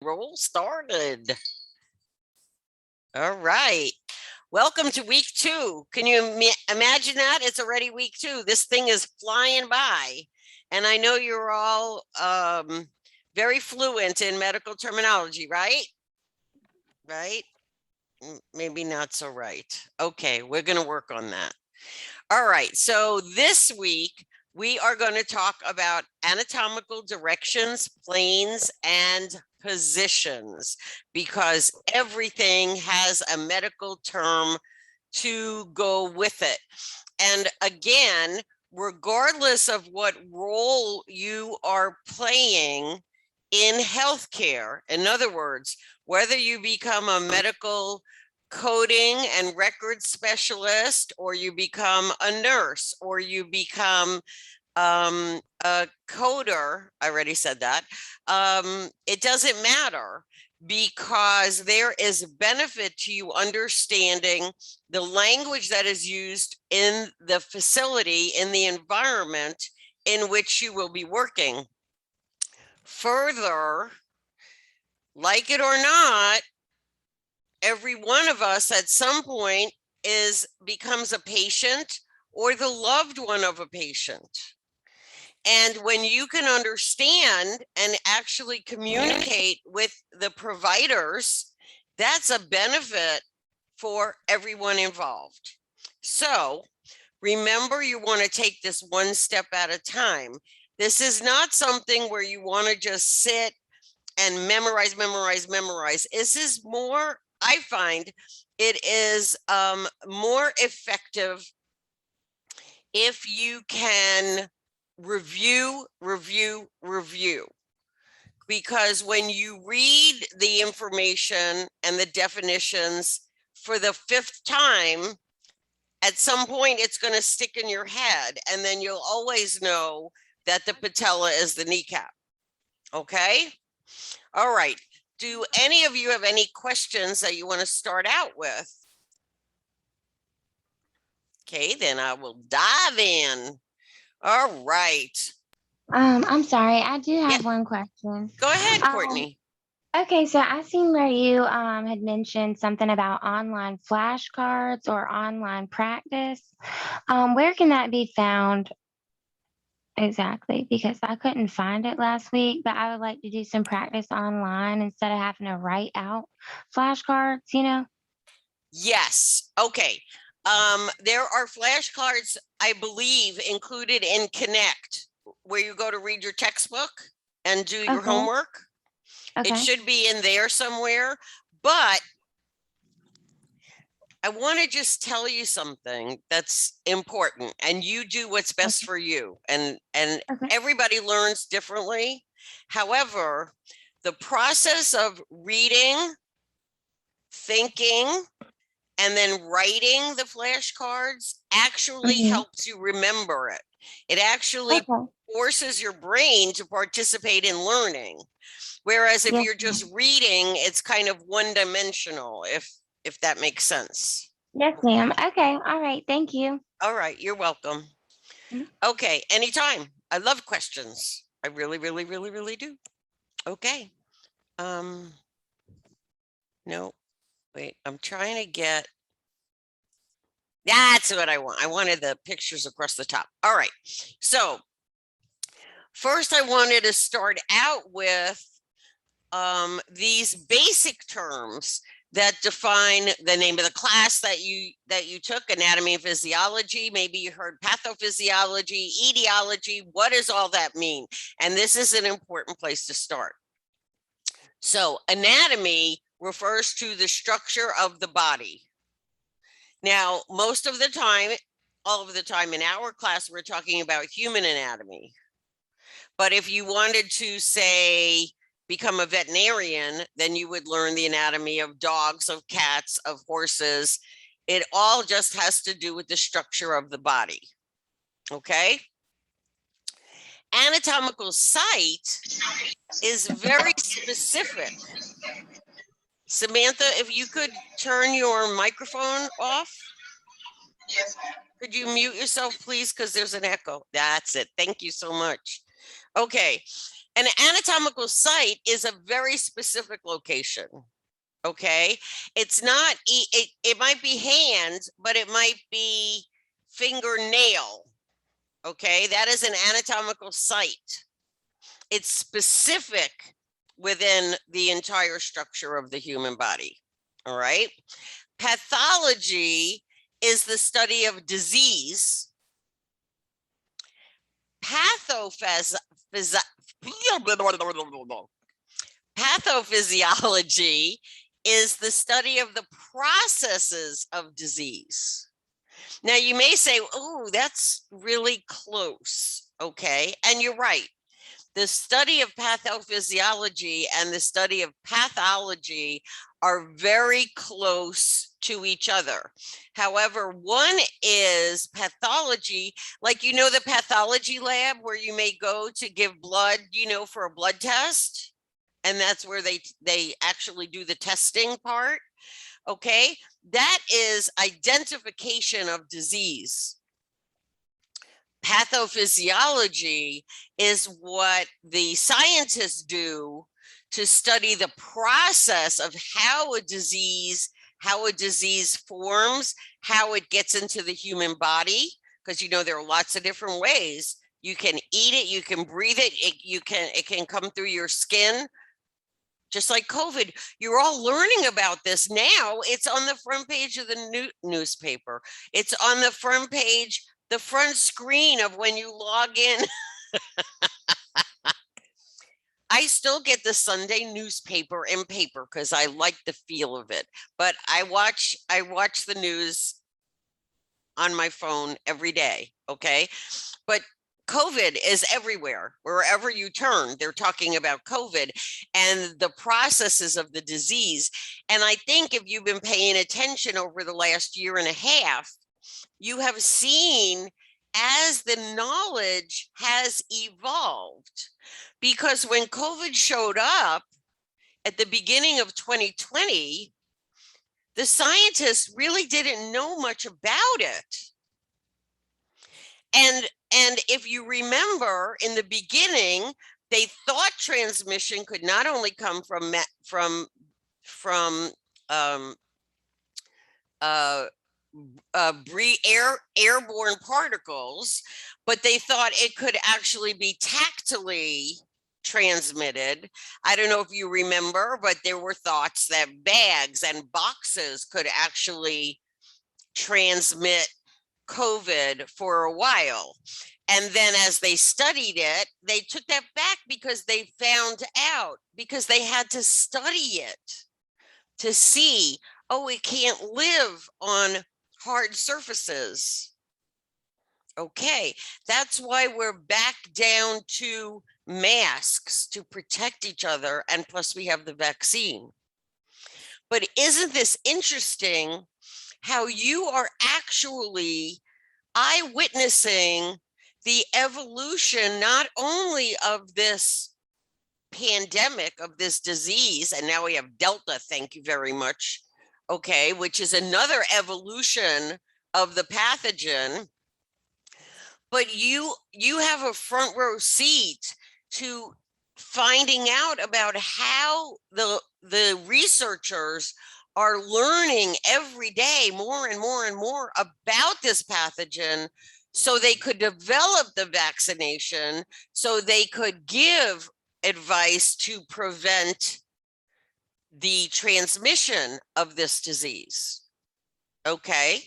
Roll started. All right. Welcome to week 2. Can you imagine that? It's already week 2. This thing is flying by. And I know you're all very fluent in medical terminology, right? Right? Maybe not so right. Okay, we're going to work on that. All right. So this week, we are going to talk about anatomical directions, planes, and positions, because everything has a medical term to go with it. And again, regardless of what role you are playing in healthcare, in other words, whether you become a medical coding and record specialist, or you become a nurse, or you become a coder, I already said that, it doesn't matter, because there is benefit to you understanding the language that is used in the facility, in the environment in which you will be working. Further, like it or not, every one of us at some point becomes a patient or the loved one of a patient. And when you can understand and actually communicate with the providers, that's a benefit for everyone involved. So remember, you want to take this one step at a time. This is not something where you want to just sit and memorize. This is more, I find it is more effective if you can review, because when you read the information and the definitions for the 5th time, at some point it's going to stick in your head, and then you'll always know that the patella is the kneecap. Okay. All right. Do any of you have any questions that you want to start out with? Okay, then I will dive in. All right. I'm sorry, I do have one question. Go ahead, Courtney. Okay, so I seen where you had mentioned something about online flashcards or online practice. Where can that be found exactly? Because I couldn't find it last week, but I would like to do some practice online instead of having to write out flashcards. Yes. Okay. There are flashcards, I believe, included in Connect, where you go to read your textbook and do your homework. It should be in there somewhere, but I want to just tell you something that's important, and you do what's best for you, and everybody learns differently. However, the process of reading, thinking, and then writing the flashcards actually helps you remember it. It actually forces your brain to participate in learning. Whereas if you're just reading, it's kind of one-dimensional, if that makes sense. Yes, ma'am. Okay. All right. Thank you. All right. You're welcome. Okay. Anytime. I love questions. I really do. Okay. No, wait, I'm trying to get. That's what I want. I wanted the pictures across the top. All right. So first I wanted to start out with these basic terms that define the name of the class that you took, anatomy and physiology. Maybe you heard pathophysiology, etiology. What does all that mean? And this is an important place to start. So anatomy refers to the structure of the body. Now, most of the time, all of the time in our class, we're talking about human anatomy. But if you wanted to, say, become a veterinarian, then you would learn the anatomy of dogs, of cats, of horses. It all just has to do with the structure of the body. Okay? Anatomical site is very specific. Samantha, if you could turn your microphone off. Yes, ma'am. Could you mute yourself, please? Because there's an echo. That's it. Thank you so much. Okay. An anatomical site is a very specific location. Okay. It's not, it might be hands, but it might be fingernail. Okay. That is an anatomical site. It's specific within the entire structure of the human body. All right. Pathology is the study of disease. Pathophysiology is the study of the processes of disease. Now, you may say, oh, that's really close. Okay. And you're right. The study of pathophysiology and the study of pathology are very close to each other. However, one is pathology, like, the pathology lab where you may go to give blood, for a blood test. And that's where they actually do the testing part. Okay. That is identification of disease. Pathophysiology is what the scientists do to study the process of how a disease forms, how it gets into the human body, because there are lots of different ways. You can eat it, you can breathe it, it can come through your skin. Just like COVID, you're all learning about this now. It's on the front page of the newspaper. It's on the front page, the front screen of when you log in. I still get the Sunday newspaper in paper because I like the feel of it. But I watch the news on my phone every day. Okay. But COVID is everywhere. Wherever you turn, they're talking about COVID and the processes of the disease. And I think if you've been paying attention over the last year and a half, you have seen as the knowledge has evolved. Because when COVID showed up at the beginning of 2020, the scientists really didn't know much about it. And if you remember, in the beginning, they thought transmission could not only come from airborne particles, but they thought it could actually be tactily transmitted. I don't know if you remember, but there were thoughts that bags and boxes could actually transmit COVID for a while. And then as they studied it, they took that back because they found out, because they had to study it to see, oh, it can't live on hard surfaces. Okay, that's why we're back down to masks to protect each other. And plus we have the vaccine. But isn't this interesting how you are actually eyewitnessing the evolution, not only of this pandemic, of this disease, and now we have Delta, thank you very much, okay, which is another evolution of the pathogen, but you have a front row seat to finding out about how the researchers are learning every day more and more and more about this pathogen, so they could develop the vaccination, so they could give advice to prevent the transmission of this disease. Okay,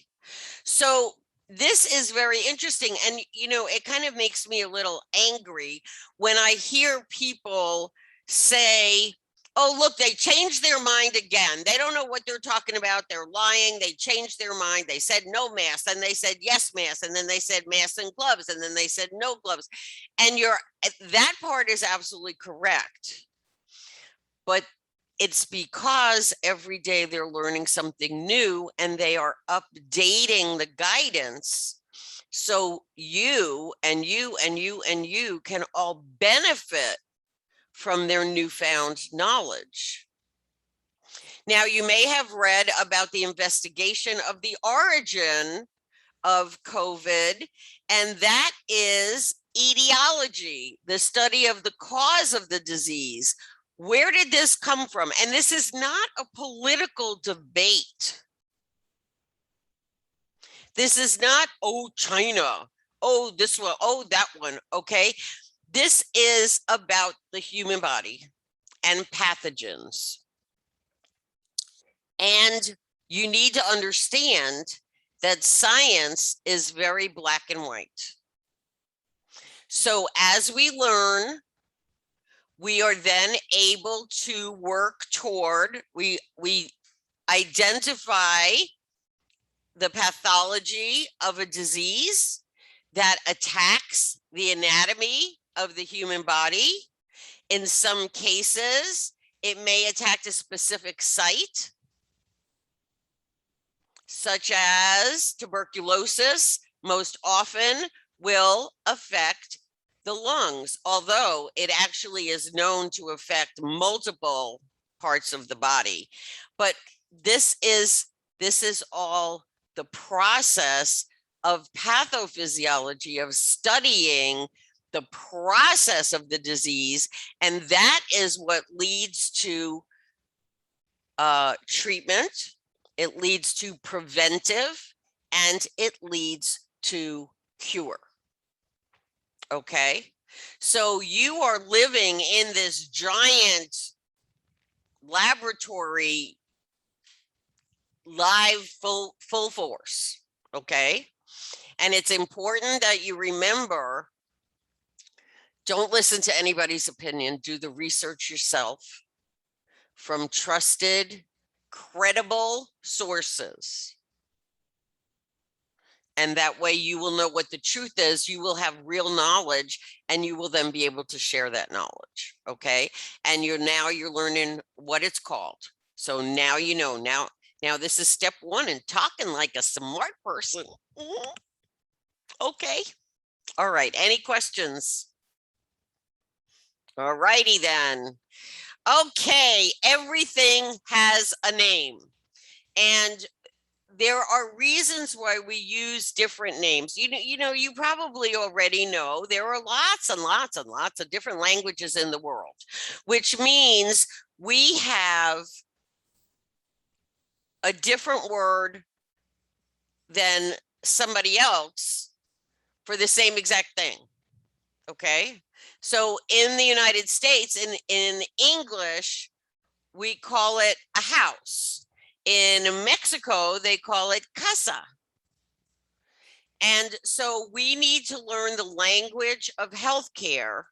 so this is very interesting. And, it kind of makes me a little angry when I hear people say, oh, look, they changed their mind again. They don't know what they're talking about. They're lying. They changed their mind. They said no mask, and they said yes mask, and then they said masks and gloves, and then they said no gloves. And that part is absolutely correct. But it's because every day they're learning something new and they are updating the guidance. So you and you and you and you can all benefit from their newfound knowledge. Now, you may have read about the investigation of the origin of COVID, and that is etiology, the study of the cause of the disease. Where did this come from? And this is not a political debate. This is not, oh, China, oh, this one, oh, that one, okay? This is about the human body and pathogens. And you need to understand that science is very black and white. So as we learn, we are then able to work toward, we identify the pathology of a disease that attacks the anatomy of the human body. In some cases, it may attack a specific site, such as tuberculosis, most often will affect the lungs, although it actually is known to affect multiple parts of the body. But this is all the process of pathophysiology, of studying the process of the disease, and that is what leads to treatment. It leads to preventive, and it leads to cure. Okay, so you are living in this giant laboratory, live, full force. Okay, and it's important that you remember, don't listen to anybody's opinion. Do the research yourself from trusted, credible sources. And that way you will know what the truth is. You will have real knowledge, and you will then be able to share that knowledge. Okay. And you're learning what it's called. So now you know. Now this is step one in talking like a smart person. Okay. All right. Any questions? All righty then. Okay. Everything has a name. And there are reasons why we use different names. You probably already know there are lots and lots and lots of different languages in the world, which means we have a different word than somebody else for the same exact thing. Okay. So in the United States, in English, we call it a house. In Mexico, they call it casa. And so we need to learn the language of healthcare.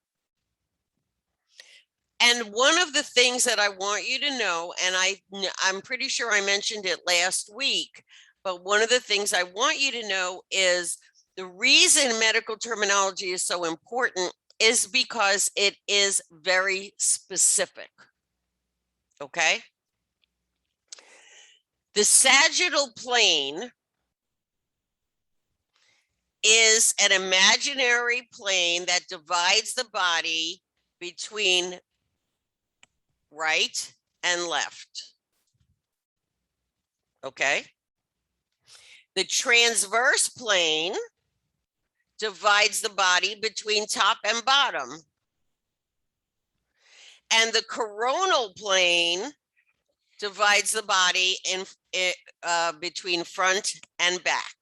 And one of the things that I want you to know, and I'm pretty sure I mentioned it last week, but one of the things I want you to know is the reason medical terminology is so important is because it is very specific. Okay? The sagittal plane is an imaginary plane that divides the body between right and left. Okay. The transverse plane divides the body between top and bottom. And the coronal plane divides the body between front and back.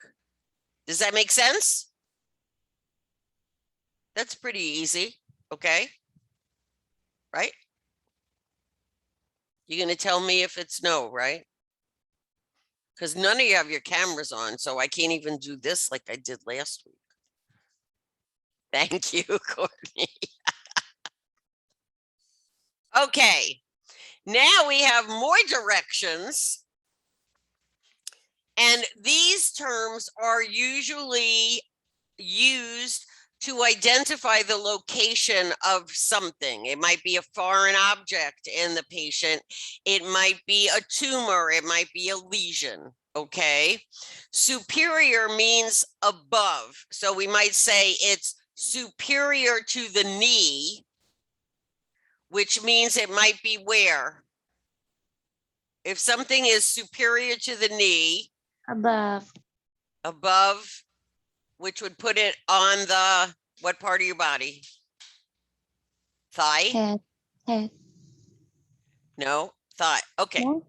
Does that make sense? That's pretty easy. Okay. Right? You're going to tell me if it's no, right? Because none of you have your cameras on, so I can't even do this like I did last week. Thank you, Courtney. Okay, now we have more directions. And these terms are usually used to identify the location of something. It might be a foreign object in the patient. It might be a tumor. It might be a lesion. Okay. Superior means above. So we might say it's superior to the knee, which means it might be where? If something is superior to the knee. Above. Above, which would put it on the What part of your body? Thigh? Head. Head. No, thigh. Okay. No?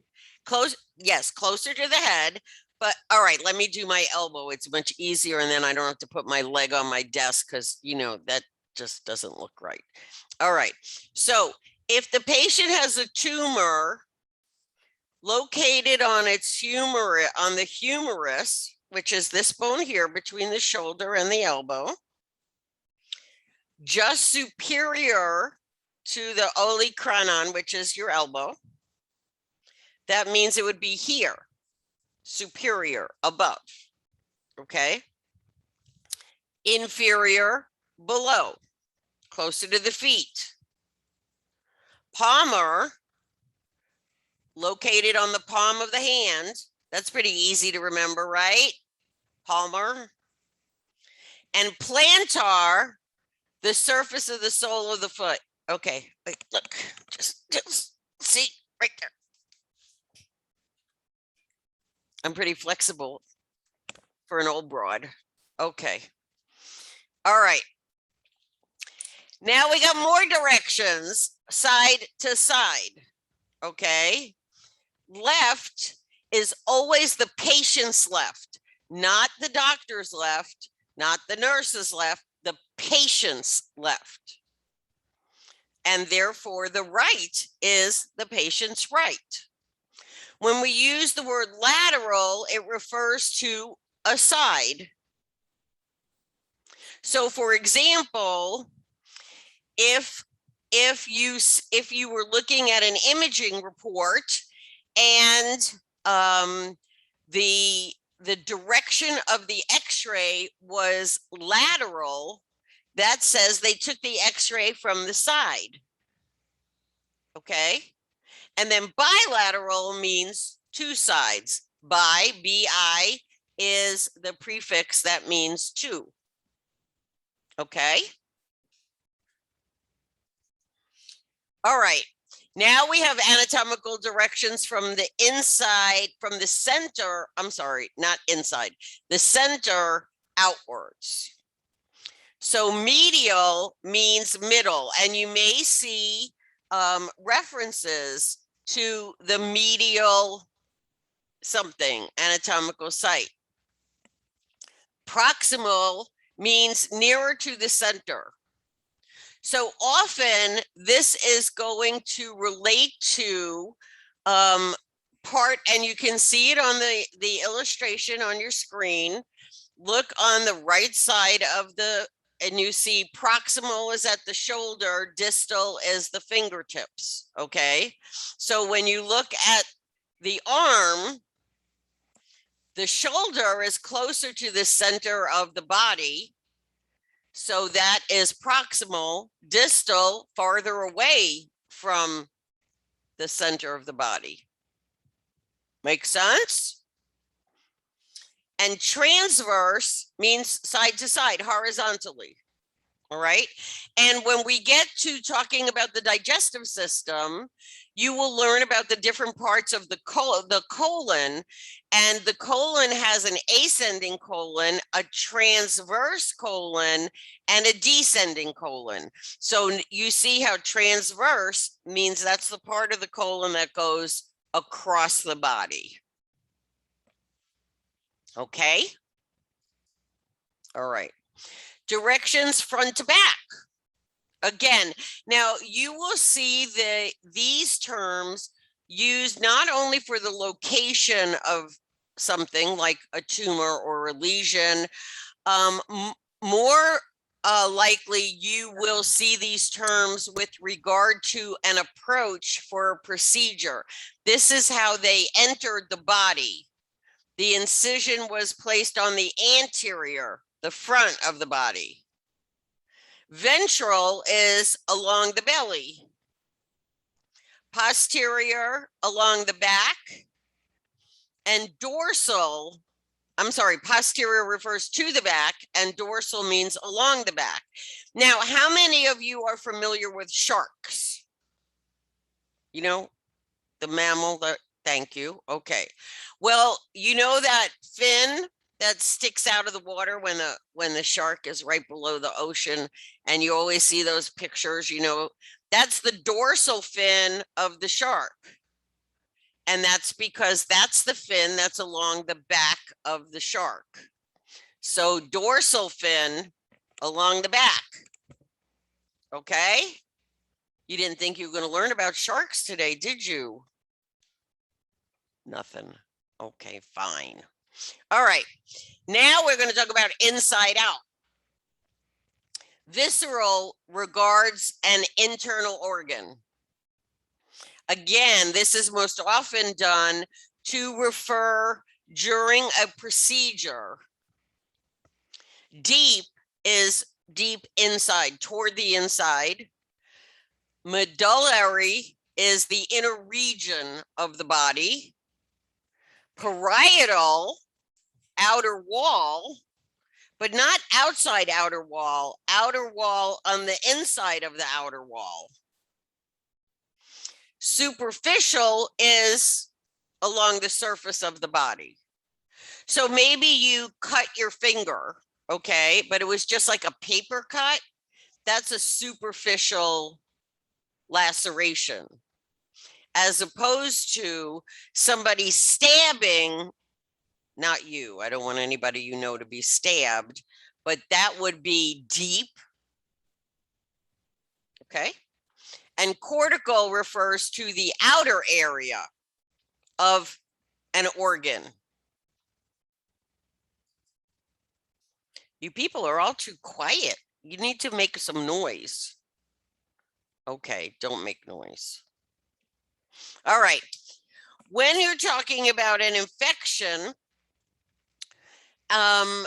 Close. Yes, closer to the head. But all right, let me do my elbow. It's much easier. And then I don't have to put my leg on my desk because, that just doesn't look right. All right. So if the patient has a tumor located on on the humerus, which is this bone here between the shoulder and the elbow, just superior to the olecranon, which is your elbow, that means it would be here, superior, above, okay? Inferior, below, closer to the feet. Palmar, located on the palm of the hand. That's pretty easy to remember, right? Palmar. And plantar, the surface of the sole of the foot. Okay, wait, look, just see right there. I'm pretty flexible for an old broad. Okay. All right. Now we got more directions, side to side. Okay. Left is always the patient's left, not the doctor's left, not the nurse's left, the patient's left. And therefore, the right is the patient's right. When we use the word lateral, it refers to a side. So for example, if you were looking at an imaging report and the direction of the x-ray was lateral, that says they took the x-ray from the side. Okay. And then bilateral means two sides. Bi, B-I, is the prefix that means two. Okay. All right. Now we have anatomical directions from the inside, from the center, I'm sorry, not inside, the center outwards. So medial means middle, and you may see references to the medial something, anatomical site. Proximal means nearer to the center. So often this is going to relate to part, and you can see it on the illustration on your screen. Look on the right side of and you see proximal is at the shoulder, distal is the fingertips, okay? So when you look at the arm, the shoulder is closer to the center of the body. So that is proximal, distal, farther away from the center of the body. Make sense? And transverse means side to side, horizontally. All right. And when we get to talking about the digestive system, you will learn about the different parts of the colon. And the colon has an ascending colon, a transverse colon, and a descending colon. So you see how transverse means that's the part of the colon that goes across the body. Okay. All right. Directions front to back. Again, now you will see these terms used not only for the location of something like a tumor or a lesion, more likely you will see these terms with regard to an approach for a procedure. This is how they entered the body. The incision was placed on the anterior, the front of the body. Ventral is along the belly. Posterior along the back. And dorsal, posterior refers to the back and dorsal means along the back. Now, how many of you are familiar with sharks? You know, the mammal that, thank you. Okay. Well, you know that fin that sticks out of the water when the shark is right below the ocean, and you always see those pictures, you know, that's the dorsal fin of the shark. And that's because that's the fin that's along the back of the shark. So dorsal fin along the back. Okay? You didn't think you were going to learn about sharks today, did you? Nothing. Okay, fine. All right. Now we're going to talk about inside out. Visceral regards an internal organ. Again, this is most often done to refer during a procedure. Deep is deep inside, toward the inside. Medullary is the inner region of the body. Parietal, outer wall, but not outside outer wall on the inside of the outer wall. Superficial is along the surface of the body. So maybe you cut your finger, okay, but it was just like a paper cut. That's a superficial laceration, as opposed to somebody stabbing, not you, I don't want anybody you know to be stabbed, but that would be deep, okay? And cortical refers to the outer area of an organ. You people are all too quiet. You need to make some noise. Okay, don't make noise. All right. When you're talking about an infection, and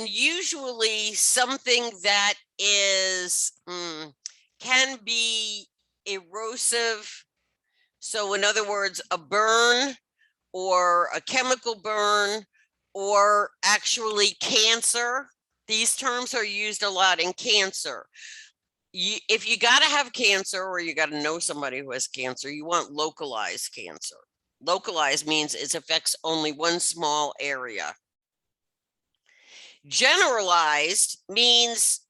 usually something that is can be erosive. So in other words, a burn or a chemical burn or actually cancer. These terms are used a lot in cancer. If you got to have cancer or you got to know somebody who has cancer, you want localized cancer. Localized means it affects only one small area. Generalized means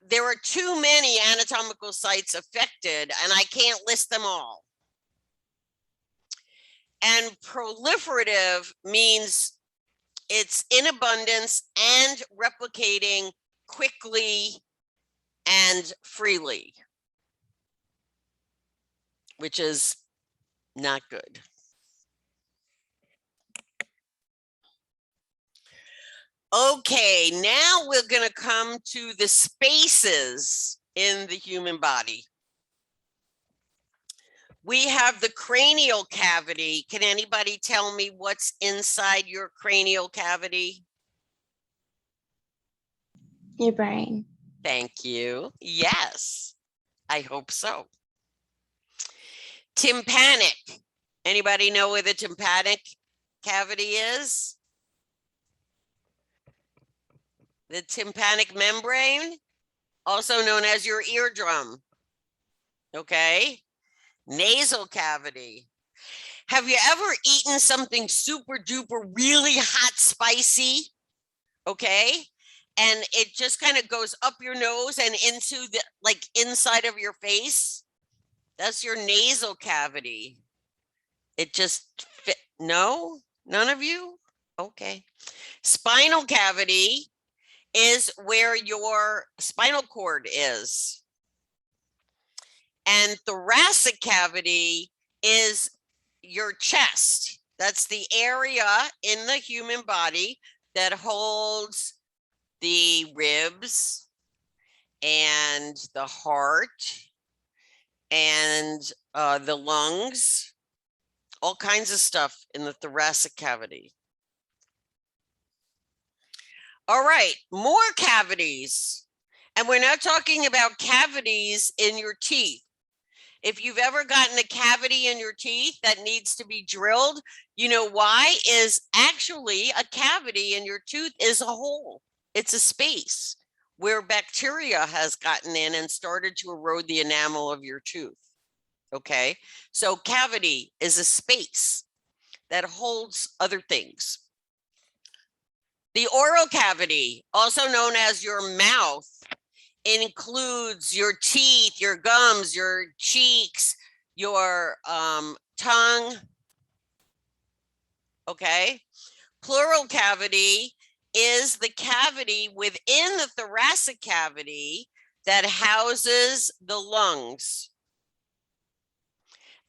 there are too many anatomical sites affected and I can't list them all. And proliferative means it's in abundance and replicating quickly and freely, which is not good. Okay, now we're going to come to the spaces in the human body. We have the cranial cavity. Can anybody tell me what's inside your cranial cavity? Your brain. Thank you. Yes, I hope so. Tympanic. Anybody know where the tympanic cavity is? The tympanic membrane, also known as your eardrum. Okay. Nasal cavity. Have you ever eaten something super duper really hot spicy? Okay. And it just kind of goes up your nose and into the like inside of your face? That's your nasal cavity. It just fit. No, none of you? Okay. Spinal cavity is where your spinal cord is. And thoracic cavity is your chest. That's the area in the human body that holds the ribs and the heart and the lungs, all kinds of stuff in the thoracic cavity. All right, more cavities. And we're not talking about cavities in your teeth. If you've ever gotten a cavity in your teeth that needs to be drilled, you know why? Is actually a cavity in your tooth is a hole. It's a space where bacteria has gotten in and started to erode the enamel of your tooth. Okay, so cavity is a space that holds other things. The oral cavity, also known as your mouth, includes your teeth, your gums, your cheeks, your tongue. Okay. Pleural cavity is the cavity within the thoracic cavity that houses the lungs.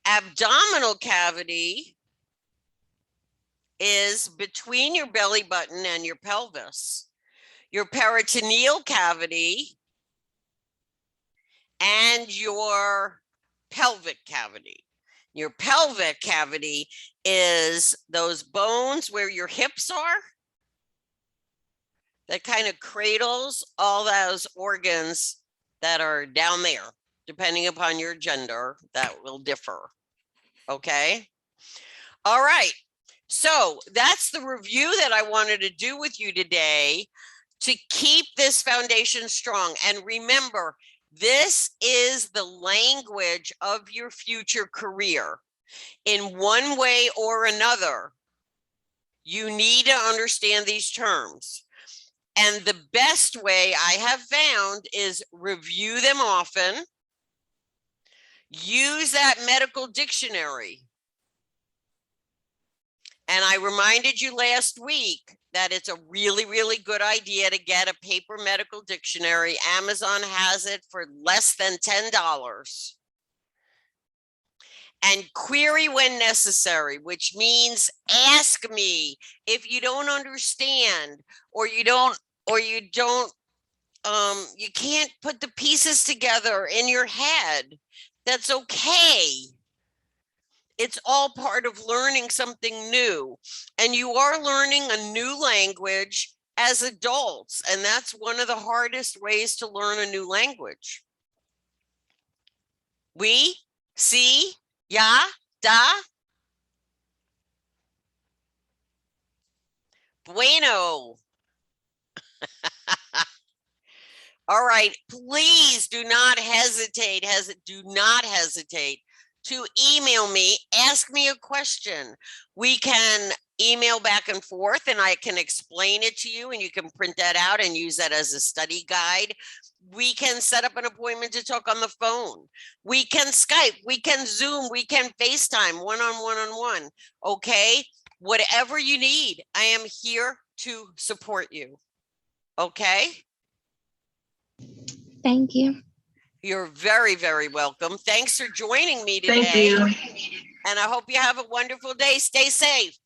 Abdominal cavity is between your belly button and your pelvis. Your peritoneal cavity and your pelvic cavity. Your pelvic cavity is those bones where your hips are, that kind of cradles all those organs that are down there. Depending upon your gender, that will differ. Okay. All right. So that's the review that I wanted to do with you today to keep this foundation strong. And remember, this is the language of your future career. In one way or another, you need to understand these terms. And the best way I have found is review them often. Use that medical dictionary. And I reminded you last week that it's a really, really good idea to get a paper medical dictionary. Amazon has it for less than $10. And query when necessary, which means ask me if you don't understand, or you can't put the pieces together in your head. That's okay. It's all part of learning something new. And you are learning a new language as adults. And that's one of the hardest ways to learn a new language. We, see, ya, da. Bueno. All right, please do not hesitate, do not hesitate to email me, ask me a question. We can email back and forth and I can explain it to you and you can print that out and use that as a study guide. We can set up an appointment to talk on the phone. We can Skype, we can Zoom, we can FaceTime one-on-one. Okay, whatever you need, I am here to support you. Okay. Thank you. You're very, very welcome. Thanks for joining me today. Thank you. And I hope you have a wonderful day. Stay safe.